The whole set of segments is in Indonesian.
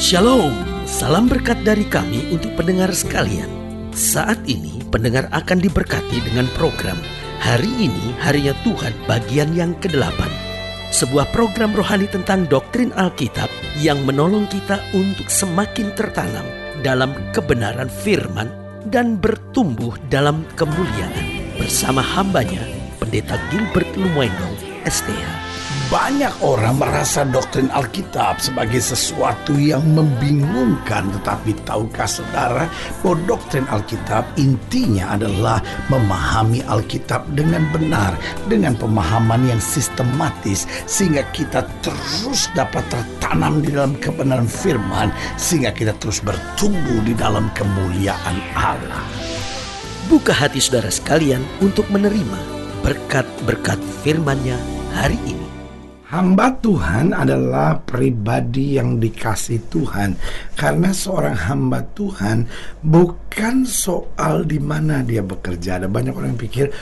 Shalom, salam berkat dari kami untuk pendengar sekalian. Saat ini pendengar akan diberkati dengan program Hari Ini Harinya Tuhan bagian yang ke-8. Sebuah program rohani tentang doktrin Alkitab yang menolong kita untuk semakin tertanam dalam kebenaran firman dan bertumbuh dalam kemuliaan. Bersama hambanya, Pendeta Gilbert Lumoino, STH. Banyak orang merasa doktrin Alkitab sebagai sesuatu yang membingungkan. Tetapi tahukah saudara bahwa doktrin Alkitab intinya adalah memahami Alkitab dengan benar, dengan pemahaman yang sistematis, sehingga kita terus dapat tertanam di dalam kebenaran firman, sehingga kita terus bertumbuh di dalam kemuliaan Allah. Buka hati saudara sekalian untuk menerima berkat-berkat firman-Nya hari ini. Hamba Tuhan adalah pribadi yang dikasih Tuhan, karena seorang hamba Tuhan bukan soal di mana dia bekerja. Ada banyak orang yang pikir,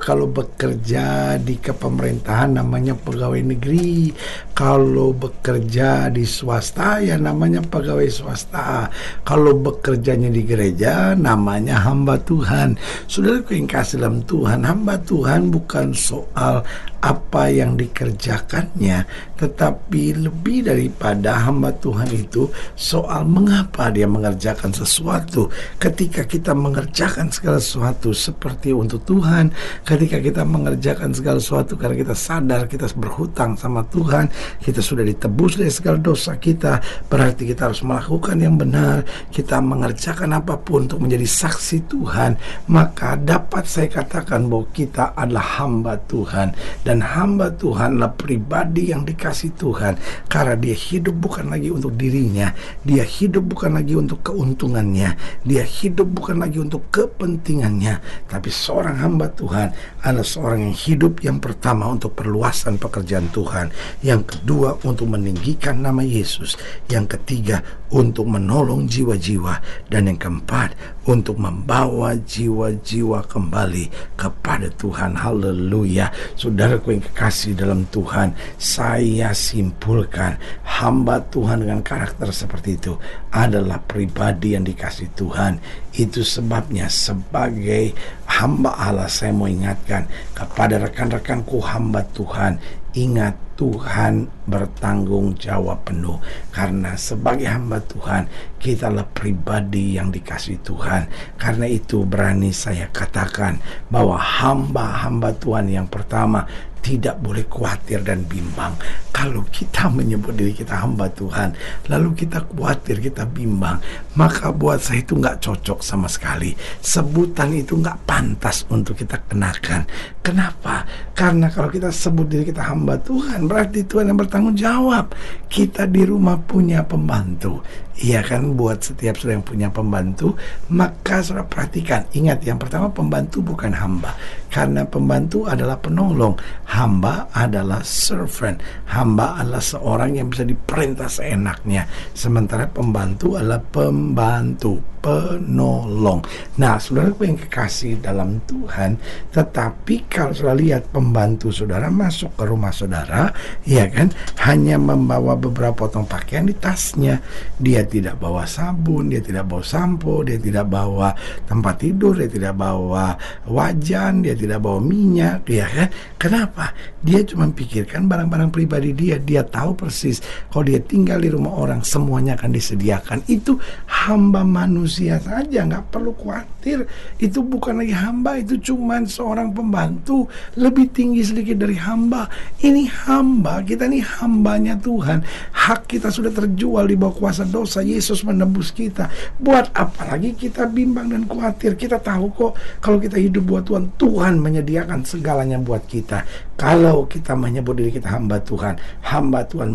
kalau bekerja di kepemerintahan namanya pegawai negeri, kalau bekerja di swasta ya namanya pegawai swasta, kalau bekerjanya di gereja namanya hamba Tuhan. Saudaraku yang kasih dalam Tuhan, hamba Tuhan bukan soal apa yang dikerjakannya, tetapi lebih daripada hamba Tuhan itu soal mengapa dia mengerjakan sesuatu. Ketika kita mengerjakan segala sesuatu seperti untuk Tuhan, ketika kita mengerjakan segala sesuatu karena kita sadar kita berhutang sama Tuhan, kita sudah ditebus dari segala dosa kita, berarti kita harus melakukan yang benar, kita mengerjakan apapun untuk menjadi saksi Tuhan, maka dapat saya katakan bahwa kita adalah hamba Tuhan. Dan hamba Tuhan adalah pribadi yang dikasih Tuhan, karena dia hidup bukan lagi untuk dirinya, dia hidup bukan lagi untuk keuntungannya, dia hidup bukan lagi untuk kepentingannya, tapi seorang hamba Tuhan adalah seorang yang hidup yang pertama untuk perluasan pekerjaan Tuhan, yang kedua untuk meninggikan nama Yesus, yang ketiga untuk menolong jiwa-jiwa, dan yang keempat untuk membawa jiwa-jiwa kembali kepada Tuhan. Haleluya. Saudaraku yang kekasih dalam Tuhan, saya simpulkan hamba Tuhan dengan karakter seperti itu adalah pribadi yang dikasih Tuhan. Itu sebabnya sebagai hamba Allah saya mau ingatkan kepada rekan-rekanku hamba Tuhan, ingat Tuhan bertanggung jawab penuh. Karena sebagai hamba Tuhan, kita adalah pribadi yang dikasih Tuhan. Karena itu berani saya katakan bahwa hamba-hamba Tuhan yang pertama tidak boleh khawatir dan bimbang. Kalau kita menyebut diri kita hamba Tuhan, lalu kita khawatir, kita bimbang, maka buat saya itu gak cocok sama sekali. Sebutan itu gak pantas untuk kita kenakan. Kenapa? Karena kalau kita sebut diri kita hamba Tuhan, berarti Tuhan yang bertanggung jawab. Kita di rumah punya pembantu, iya kan? Buat setiap saudara yang punya pembantu, maka saudara perhatikan, ingat yang pertama, pembantu bukan hamba, karena pembantu adalah penolong. Hamba adalah servant. Hamba adalah seorang yang bisa diperintah seenaknya, sementara pembantu adalah pembantu, penolong. Nah, saudaraku yang kekasih dalam Tuhan, tetapi kalau saudara lihat pembantu saudara masuk ke rumah saudara, ya kan, hanya membawa beberapa potong pakaian di tasnya. Dia tidak bawa sabun, dia tidak bawa sampo, dia tidak bawa tempat tidur, dia tidak bawa wajan, dia tidak bawa minyak, ya kan? Kenapa? Dia cuma pikirkan barang-barang pribadi dia. Dia tahu persis kalau dia tinggal di rumah orang semuanya akan disediakan. Itu hamba manusia saja, nggak perlu khawatir. Itu bukan lagi hamba, itu cuma seorang pembantu, lebih tinggi sedikit dari hamba. Ini hamba, kita ini hambanya Tuhan. Hak kita sudah terjual di bawah kuasa dosa. Yesus menebus kita. Buat apa lagi kita bimbang dan khawatir? Kita tahu kok kalau kita hidup buat Tuhan, Tuhan menyediakan segalanya buat kita. Kalau kita menyebut diri kita hamba Tuhan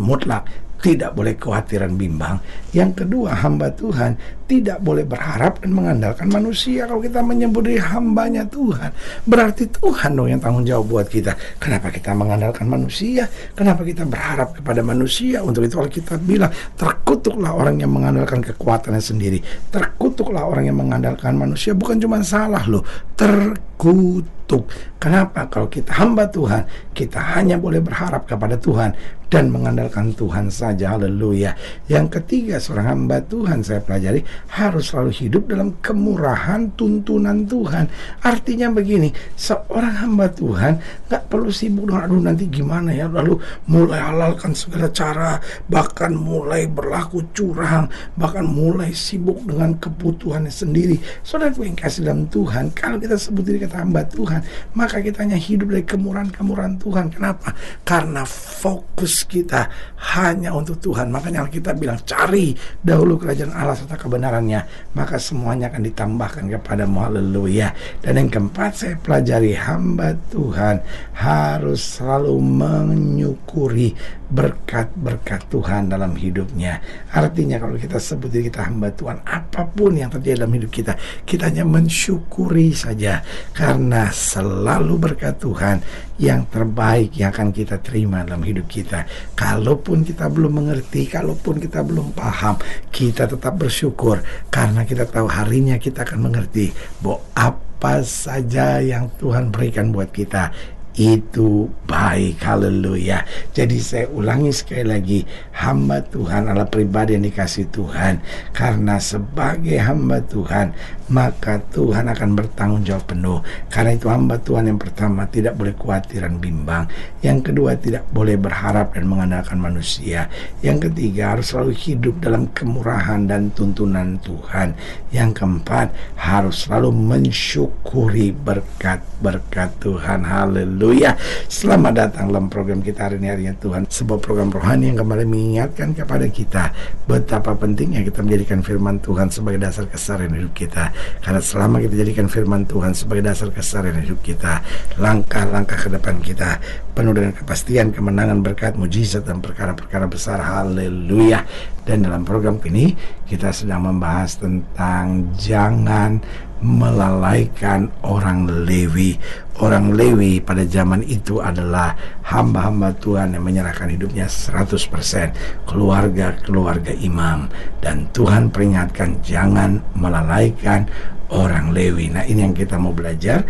mutlak tidak boleh kekhawatiran bimbang. Yang kedua, hamba Tuhan tidak boleh berharap dan mengandalkan manusia. Kalau kita menyebut diri hambanya Tuhan, berarti Tuhan dong yang tanggung jawab buat kita. Kenapa kita mengandalkan manusia? Kenapa kita berharap kepada manusia? Untuk itu Alkitab bilang, terkutuklah orang yang mengandalkan kekuatannya sendiri. Terkutuklah orang yang mengandalkan manusia. Bukan cuma salah loh, terkutuk. Kenapa? Kalau kita hamba Tuhan, kita hanya boleh berharap kepada Tuhan. dan mengandalkan Tuhan saja. Haleluya. Yang ketiga, seorang hamba Tuhan saya pelajari harus selalu hidup dalam kemurahan tuntunan Tuhan. Artinya begini, seorang hamba Tuhan gak perlu sibuk dengan aduh nanti gimana ya, lalu mulai halalkan segala cara, bahkan mulai berlaku curang, bahkan mulai sibuk dengan kebutuhannya sendiri. Saudaraku yang kasih dalam Tuhan, kalau kita sebut diri kata hamba Tuhan, maka kita hanya hidup dari kemurahan-kemurahan Tuhan. Kenapa? Karena fokus kita hanya untuk Tuhan. Makanya kita bilang cari dahulu kerajaan Allah serta kebenarannya, maka semuanya akan ditambahkan kepadamu. Haleluya. Dan yang keempat saya pelajari, hamba Tuhan harus selalu menyukuri berkat-berkat Tuhan dalam hidupnya. Artinya kalau kita sebut diri kita hamba Tuhan, apapun yang terjadi dalam hidup kita, kita hanya mensyukuri saja, karena selalu berkat Tuhan yang terbaik yang akan kita terima dalam hidup kita. Kalaupun kita belum mengerti, kalaupun kita belum paham, kita tetap bersyukur, karena kita tahu harinya kita akan mengerti bahwa apa saja yang Tuhan berikan buat kita itu baik. Haleluya. Jadi saya ulangi sekali lagi, hamba Tuhan adalah pribadi yang dikasih Tuhan. Karena sebagai hamba Tuhan, maka Tuhan akan bertanggung jawab penuh. Karena itu hamba Tuhan yang pertama tidak boleh khawatir dan bimbang. Yang kedua tidak boleh berharap dan mengandalkan manusia. Yang ketiga harus selalu hidup dalam kemurahan dan tuntunan Tuhan. Yang keempat harus selalu mensyukuri berkat-berkat Tuhan. Haleluya. Selamat datang dalam program kita hari ini, Harinya Tuhan, sebuah program rohani yang kembali mengingatkan kepada kita betapa pentingnya kita menjadikan firman Tuhan sebagai dasar keseharian hidup kita. Karena selama kita jadikan firman Tuhan sebagai dasar keseharian hidup kita, langkah-langkah ke depan kita penuh dengan kepastian, kemenangan, berkat, mujizat, dan perkara-perkara besar. Haleluya. Dan dalam program ini kita sedang membahas tentang jangan melalaikan orang Lewi. Orang Lewi pada zaman itu adalah hamba-hamba Tuhan yang menyerahkan hidupnya 100%, keluarga imam. Dan Tuhan peringatkan jangan melalaikan orang Lewi. Nah, ini yang kita mau belajar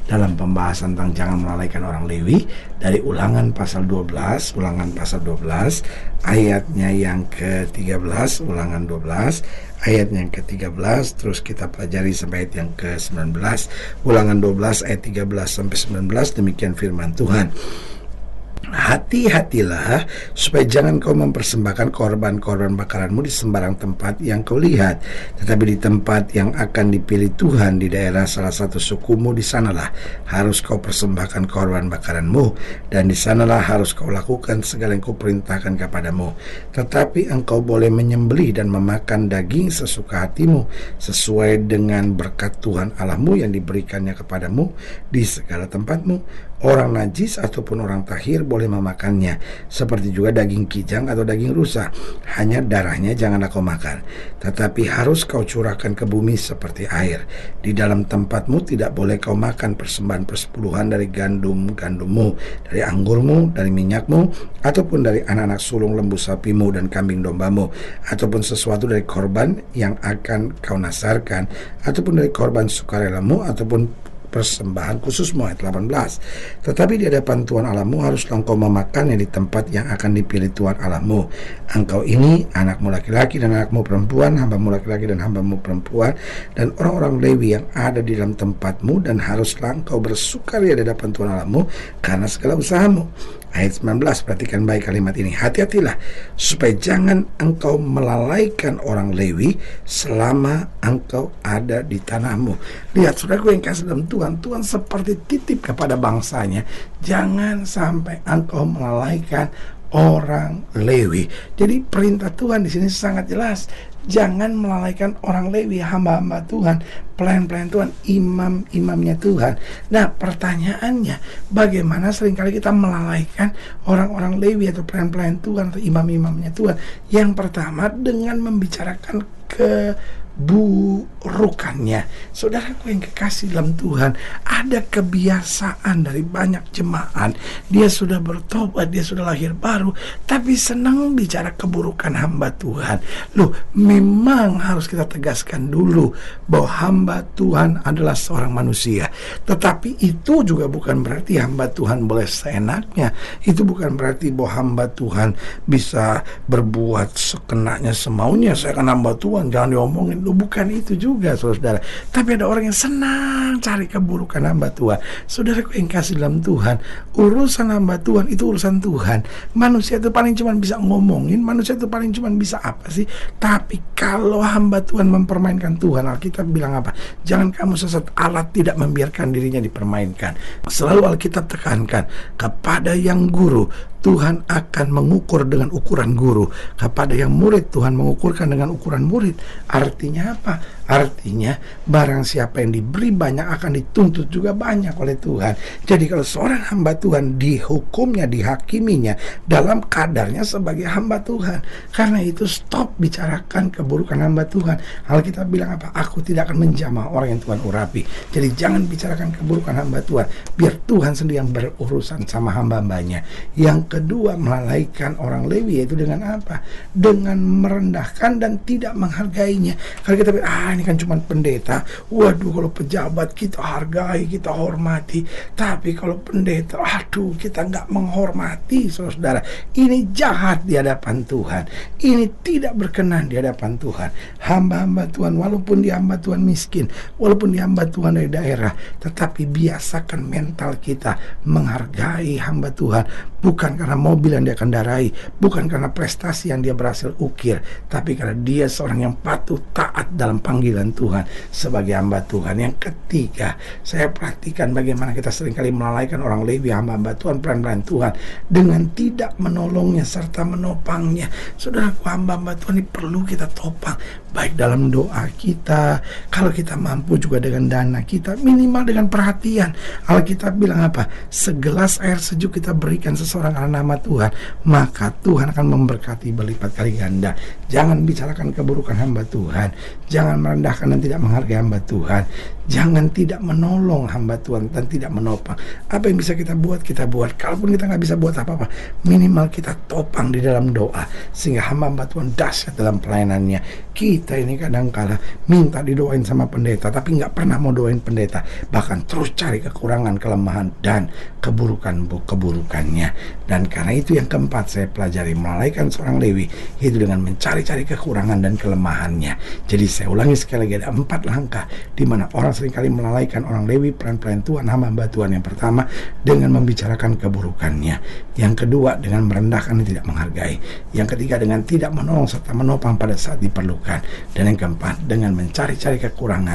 dalam pembahasan tentang jangan melalaikan orang Lewi dari Ulangan pasal 12, ayatnya yang ke-13, Ulangan 12 ayatnya yang ke-13, terus kita pelajari sampai ayat yang ke-19. Ulangan 12 ayat 13 sampai 19, demikian firman Tuhan. Hati-hatilah supaya jangan kau mempersembahkan korban-korban bakaranmu di sembarang tempat yang kau lihat, tetapi di tempat yang akan dipilih Tuhan di daerah salah satu sukumu, di sanalah harus kau persembahkan korban bakaranmu, dan di sanalah harus kau lakukan segala yang kau perintahkan kepadamu. Tetapi engkau boleh menyembelih dan memakan daging sesuka hatimu sesuai dengan berkat Tuhan Allahmu yang diberikannya kepadamu di segala tempatmu. Orang najis ataupun orang tahir boleh memakannya, seperti juga daging kijang atau daging rusa. Hanya darahnya janganlah kau makan, tetapi harus kau curahkan ke bumi seperti air. Di dalam tempatmu tidak boleh kau makan persembahan persepuluhan dari gandummu, dari anggurmu, dari minyakmu, ataupun dari anak-anak sulung lembu sapimu dan kambing dombamu, ataupun sesuatu dari korban yang akan kau nasarkan, ataupun dari korban sukarelamu, ataupun persembahan khususmu. Ayat 18. Tetapi di hadapan Tuhan Allahmu haruslah engkau memakannya di tempat yang akan dipilih Tuhan Allahmu. Engkau ini, anakmu laki-laki dan anakmu perempuan, hambamu laki-laki dan hambamu perempuan, dan orang-orang Lewi yang ada di dalam tempatmu, dan haruslah engkau bersukaria di hadapan Tuhan Allahmu karena segala usahamu. Ayat 19, perhatikan baik kalimat ini. Hati-hatilah supaya jangan engkau melalaikan orang Lewi selama engkau ada di tanahmu. Lihat saudaraku yang kasih dalam Tuhan, Tuhan seperti titip kepada bangsanya, jangan sampai engkau melalaikan orang Lewi. Jadi perintah Tuhan di sini sangat jelas. Jangan melalaikan orang Lewi, hamba-hamba Tuhan, pelayan-pelayan Tuhan, imam-imamnya Tuhan. Nah, pertanyaannya, bagaimana seringkali kita melalaikan orang-orang Lewi atau pelayan-pelayan Tuhan atau imam-imamnya Tuhan? Yang pertama, dengan membicarakan keburukannya. Saudaraku yang kekasih dalam Tuhan, ada kebiasaan dari banyak jemaat, dia sudah bertobat, dia sudah lahir baru, tapi senang bicara keburukan hamba Tuhan. Loh, memang harus kita tegaskan dulu bahwa hamba Tuhan adalah seorang manusia. Tetapi itu juga bukan berarti hamba Tuhan boleh seenaknya. Itu bukan berarti bahwa hamba Tuhan bisa berbuat sekenanya, semaunya. Saya kan hamba Tuhan, jangan diomongin. Loh, bukan itu juga, saudara. Tapi ada orang yang senang cari keburukan hamba Tuhan. Saudaraku yang kasih dalam Tuhan, urusan hamba Tuhan itu urusan Tuhan. Manusia itu paling cuma bisa ngomongin, manusia itu paling cuma bisa apa sih? Tapi kalau hamba Tuhan mempermainkan Tuhan, Alkitab bilang apa? Jangan kamu sesat, Allah tidak membiarkan dirinya dipermainkan. Selalu Alkitab tekankan, kepada yang guru Tuhan akan mengukur dengan ukuran guru, kepada yang murid Tuhan mengukurkan dengan ukuran murid. Artinya apa? Artinya barang siapa yang diberi banyak akan dituntut juga banyak oleh Tuhan. Jadi kalau seorang hamba Tuhan dihukumnya, dihakiminya dalam kadarnya sebagai hamba Tuhan. Karena itu stop bicarakan keburukan hamba Tuhan. Alkitab bilang apa? Aku tidak akan menjamah orang yang Tuhan urapi. Jadi jangan bicarakan keburukan hamba Tuhan, biar Tuhan sendiri yang berurusan sama hamba-hambanya. Yang kedua, melalaikan orang Lewi, yaitu dengan apa? Dengan merendahkan dan tidak menghargainya. Kalau kita bilang, ini kan cuma pendeta. Waduh, kalau pejabat kita hargai, kita hormati. Tapi kalau pendeta, aduh, kita nggak menghormati, saudara. Ini jahat di hadapan Tuhan. Ini tidak berkenan di hadapan Tuhan. Hamba-hamba Tuhan, walaupun dia hamba Tuhan miskin, walaupun dia hamba Tuhan dari daerah, tetapi biasakan mental kita menghargai hamba Tuhan. Bukan karena mobil yang dia kendarai, bukan karena prestasi yang dia berhasil ukir, tapi karena dia seorang yang patuh taat dalam panggilan Tuhan sebagai hamba Tuhan. Yang ketiga, saya perhatikan bagaimana kita seringkali melalaikan orang Lewi, hamba-hamba Tuhan, peran-peran Tuhan, dengan tidak menolongnya serta menopangnya. Saudaraku, hamba-hamba Tuhan ini perlu kita topang, baik dalam doa kita, kalau kita mampu juga dengan dana kita, minimal dengan perhatian. Alkitab bilang apa? Segelas air sejuk kita berikan seseorang karena nama Tuhan, maka Tuhan akan memberkati berlipat kali ganda. Jangan bicarakan keburukan hamba Tuhan, jangan merendahkan dan tidak menghargai hamba Tuhan, jangan tidak menolong hamba Tuhan dan tidak menopang. Apa yang bisa kita buat, kita buat. Kalaupun kita nggak bisa buat apa-apa, minimal kita topang di dalam doa, sehingga hamba Tuhan dahsyat dalam pelayanannya. Kita ini kadang-kala minta didoain sama pendeta, tapi nggak pernah mau doain pendeta, bahkan terus cari kekurangan, kelemahan, dan keburukannya. Dan karena itu yang keempat saya pelajari, melalaikan seorang Lewi itu dengan mencari-cari kekurangan dan kelemahannya. Jadi saya ulangi sekali lagi, ada 4 langkah di mana orang seringkali melalaikan orang Lewi, peran-peran Tuhan, hamba Tuhan. Yang pertama, dengan membicarakan keburukannya. Yang kedua, dengan merendahkan dan tidak menghargai. Yang ketiga, dengan tidak menolong serta menopang pada saat diperlukan. Dan yang keempat, dengan mencari-cari kekurangan